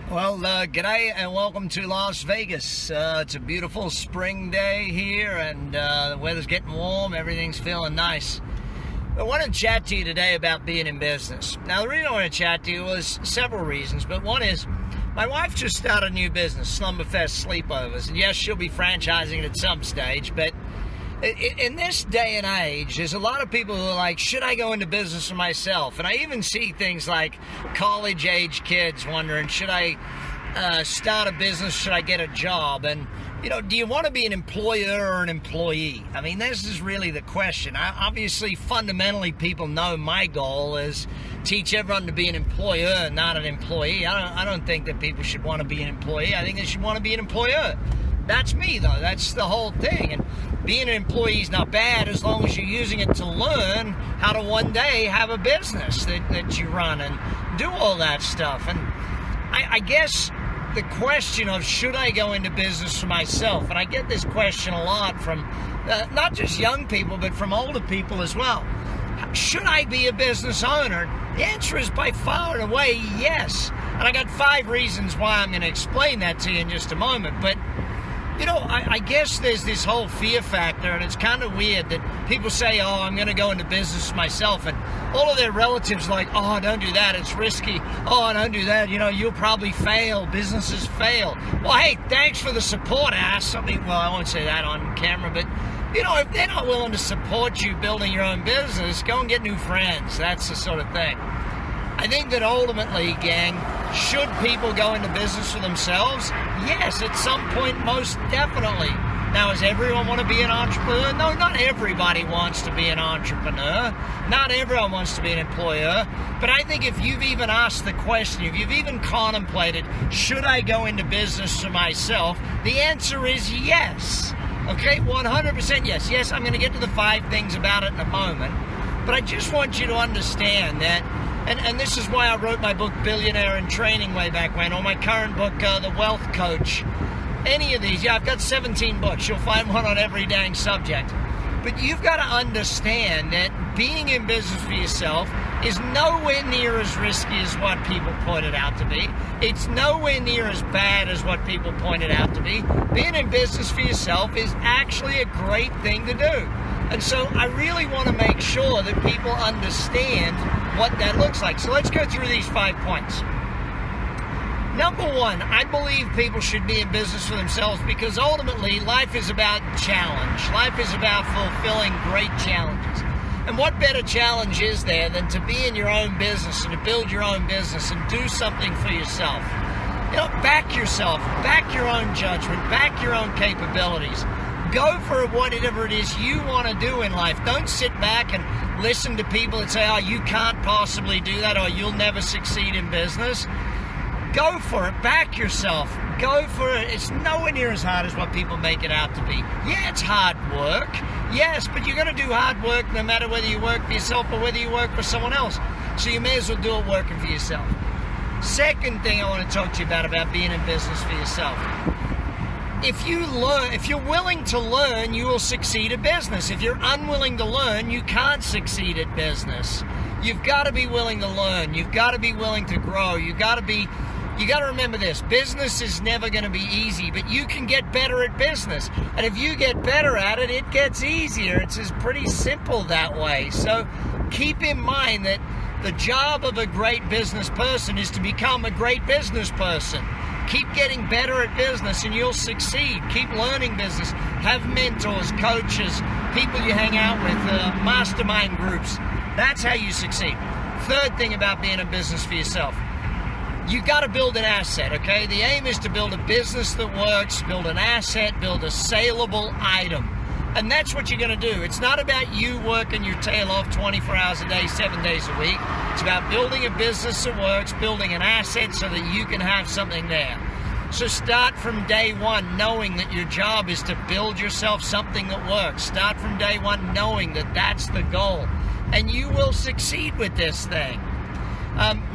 G'day and welcome to Las Vegas. It's a beautiful spring day here and the weather's getting warm, everything's feeling nice. I want to chat to you today about being in business. Now, the reason I want to chat to you was several reasons, but one is my wife just started a new business, Slumberfest Sleepovers, and yes, she'll be franchising it at some stage, but in this day and age, there's a lot of people who are like, should I go into business for myself? And I even see things like college-age kids wondering, should I start a business? Should I get a job? And, you know, do you want to be an employer or an employee? I mean, this is really the question. Obviously, fundamentally, people know my goal is teach everyone to be an employer, not an employee. I don't think that people should want to be an employee. I think they should want to be an employer. That's me, though. That's the whole thing. And being an employee is not bad as long as you're using it to learn how to one day have a business that you run and do all that stuff. And I guess the question of should I go into business for myself, and I get this question a lot from not just young people, but from older people as well. Should I be a business owner? The answer is by far and away yes. And I got 5 reasons why I'm going to explain that to you in just a moment. But you know, I guess there's this whole fear factor, and it's kind of weird that people say, oh, I'm going to go into business myself, and all of their relatives are like, oh, don't do that, it's risky. Oh, don't do that, you know, you'll probably fail. Businesses fail. Well, hey, thanks for the support, ass. I mean, well, I won't say that on camera, but, you know, if they're not willing to support you building your own business, go and get new friends. That's the sort of thing. I think that ultimately, gang, should people go into business for themselves? Yes, at some point, most definitely. Now, does everyone want to be an entrepreneur? No, not everybody wants to be an entrepreneur. Not everyone wants to be an employer. But I think if you've even asked the question, if you've even contemplated, should I go into business for myself? The answer is yes. Okay, 100% yes. Yes, I'm going to get to the 5 things about it in a moment. But I just want you to understand that, and this is why I wrote my book, Billionaire in Training, way back when, or my current book, The Wealth Coach. Any of these, I've got 17 books. You'll find one on every dang subject. But you've got to understand that being in business for yourself is nowhere near as risky as what people point it out to be. It's nowhere near as bad as what people point it out to be. Being in business for yourself is actually a great thing to do. And so I really want to make sure that people understand what that looks like. So let's go through these 5 points. Number 1, I believe people should be in business for themselves because ultimately life is about challenge. Life is about fulfilling great challenges. And what better challenge is there than to be in your own business and to build your own business and do something for yourself? You know, back yourself, back your own judgment, back your own capabilities. Go for whatever it is you want to do in life. Don't sit back and listen to people that say, oh, you can't possibly do that, or you'll never succeed in business. Go for it. Back yourself. Go for it. It's nowhere near as hard as what people make it out to be. Yeah, it's hard work. Yes, but you're going to do hard work no matter whether you work for yourself or whether you work for someone else. So you may as well do it working for yourself. Second thing I want to talk to you about being in business for yourself. If you're willing to learn, you will succeed at business. If you're unwilling to learn, you can't succeed at business. You've got to be willing to learn. You've got to be willing to grow. You got to remember this. Business is never going to be easy, but you can get better at business. And if you get better at it, it gets easier. It's pretty simple that way. So keep in mind that the job of a great business person is to become a great business person. Keep getting better at business and you'll succeed. Keep learning business. Have mentors, coaches, people you hang out with, mastermind groups. That's how you succeed. Third thing about being in business for yourself. You got to build an asset, okay? The aim is to build a business that works, build an asset, build a saleable item. And that's what you're going to do. It's not about you working your tail off 24 hours a day, 7 days a week. It's about building a business that works, building an asset so that you can have something there. So start from day one knowing that your job is to build yourself something that works. Start from day one knowing that that's the goal. And you will succeed with this thing.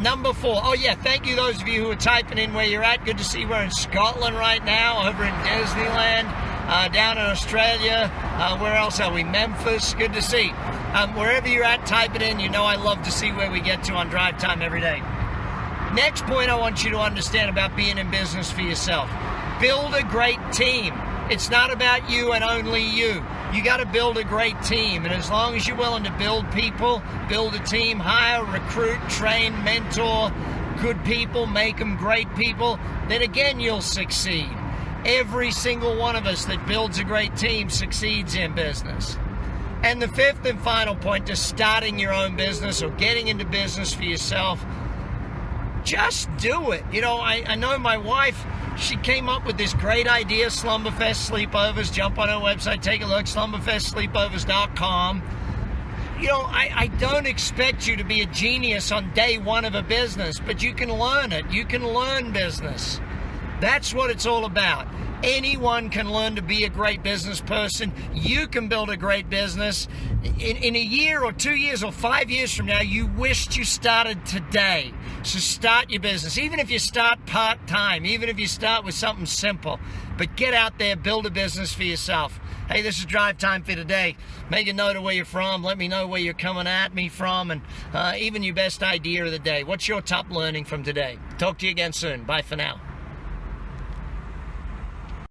Number 4. Oh, yeah, thank you those of you who are typing in where you're at. Good to see we're in Scotland right now, over in Disneyland, down in Australia. Where else are we? Memphis. Good to see. Wherever you're at, type it in. You know I love to see where we get to on drive time every day. Next point I want you to understand about being in business for yourself. Build a great team. It's not about you and only you. You got to build a great team. And as long as you're willing to build people, build a team, hire, recruit, train, mentor good people, make them great people, then again you'll succeed. Every single one of us that builds a great team succeeds in business. And the fifth and final point to starting your own business or getting into business for yourself, just do it. You know, I know my wife, she came up with this great idea, Slumberfest Sleepovers. Jump on her website, take a look, slumberfestsleepovers.com. You know, I don't expect you to be a genius on day one of a business, but you can learn it. You can learn business. That's what it's all about. Anyone can learn to be a great business person. You can build a great business. In a year or 2 years or 5 years from now, you wished you started today. So start your business. Even if you start part-time, even if you start with something simple, but get out there, build a business for yourself. Hey, this is Drive Time for today. Make a note of where you're from. Let me know where you're coming at me from, and even your best idea of the day. What's your top learning from today? Talk to you again soon. Bye for now.